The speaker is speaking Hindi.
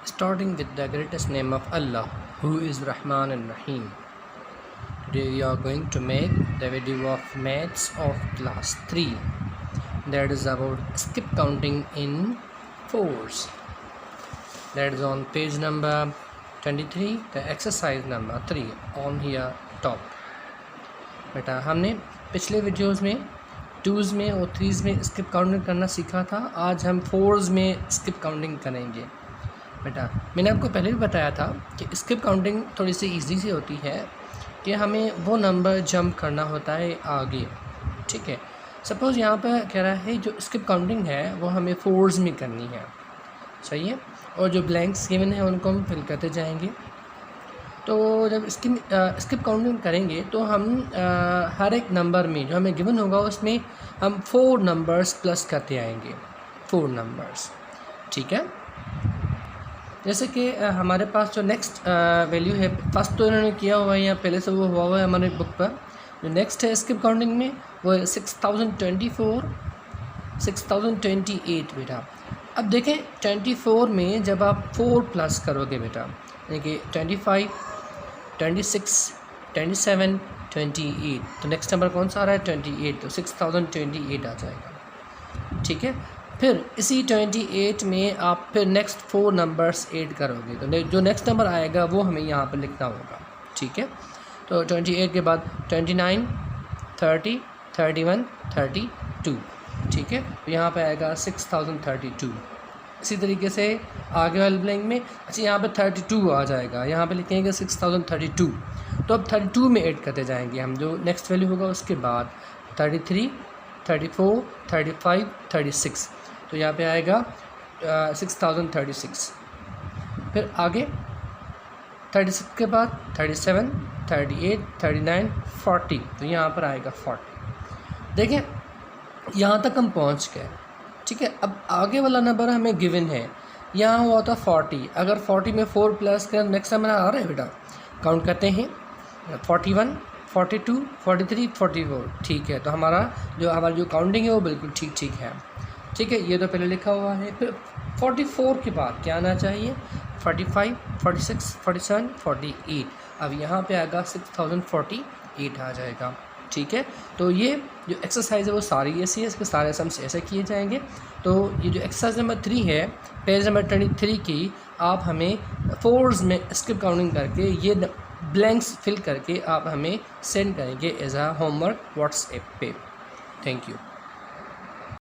Starting with the greatest name of Allah, who is Rahman and Rahim. Today we are going to make the video of maths of class 3, that is about skip counting in fours. That is on page number 23, the exercise number 3 on here top. बेटा हमने पिछले वीडियोस में टूज़ में और थ्रीज़ में स्किप काउंटिंग करना सीखा था। आज हम फोर्स में स्किप काउंटिंग करेंगे। बेटा मैंने आपको पहले भी बताया था कि स्किप काउंटिंग थोड़ी सी इजी सी होती है कि हमें वो नंबर जंप करना होता है आगे। ठीक है, सपोज़ यहाँ पर कह रहा है जो स्किप काउंटिंग है वो हमें फोर्स में करनी है, सही है। और जो ब्लैंक्स गिवन है उनको हम फिल करते जाएंगे। तो जब स्किप काउंटिंग करेंगे तो हम हर एक नंबर में जो हमें गिवन होगा उसमें हम 4 नंबर्स प्लस करते आएंगे, 4 नंबर्स। ठीक है, जैसे कि हमारे पास जो नेक्स्ट वैल्यू है, फर्स्ट तो इन्होंने किया हुआ है या पहले से वो हुआ है हमारे बुक पर। जो नेक्स्ट है स्किप काउंटिंग में वो है 6024, 6028 बेटा। अब देखें 24 में जब आप 4 प्लस करोगे बेटा, देखिए 25, 26, 27, 28, तो नेक्स्ट नंबर कौन सा आ रहा है 28, तो 6028 आ जाएगा। ठीक है, फिर इसी 28 में आप फिर नेक्स्ट 4 नंबर्स ऐड करोगे तो जो नेक्स्ट नंबर आएगा वो हमें यहाँ पर लिखना होगा। ठीक है, तो 28 के बाद 29, 30, 31, 32। ठीक है, तो यहाँ पे आएगा 6032। इसी तरीके से आगे वाले ब्लैंक में अच्छा यहाँ पे 32 आ जाएगा, यहाँ पे लिखेंगे 6032। तो अब 32 में ऐड करते जाएंगे हम, जो नेक्स्ट वैल्यू होगा उसके बाद 33, 34, 35, 36। तो यहाँ पे आएगा 6036। फिर आगे 36 के बाद 37, 38, 39, 40। तो यहाँ पर आएगा 40। देखें यहाँ तक हम पहुँच गए। ठीक है, अब आगे वाला नंबर हमें गिवन है, यहाँ हुआ था 40। अगर 40 में 4 प्लस कर नेक्स्ट नंबर आ रहा है बेटा, काउंट करते हैं 41, 42, 43, 44। ठीक है, तो हमारी जो काउंटिंग है वो बिल्कुल ठीक है। ठीक है, ये तो पहले लिखा हुआ है। फिर 44 के बाद क्या आना चाहिए 45, 46, 47, 48। अब यहाँ पे आएगा 6048 आ जाएगा। ठीक है, तो ये जो एक्सरसाइज है वो सारी ऐसी है, इसके सारे सम्स ऐसे किए जाएंगे। तो ये जो एक्सरसाइज नंबर 3 है पेज नंबर 23 की, आप हमें फोर्स में स्किप काउंटिंग करके ये ब्लैंक्स फिल करके आप हमें सेंड करेंगे एज आ होमवर्क व्हाट्सएप पे। Thank you.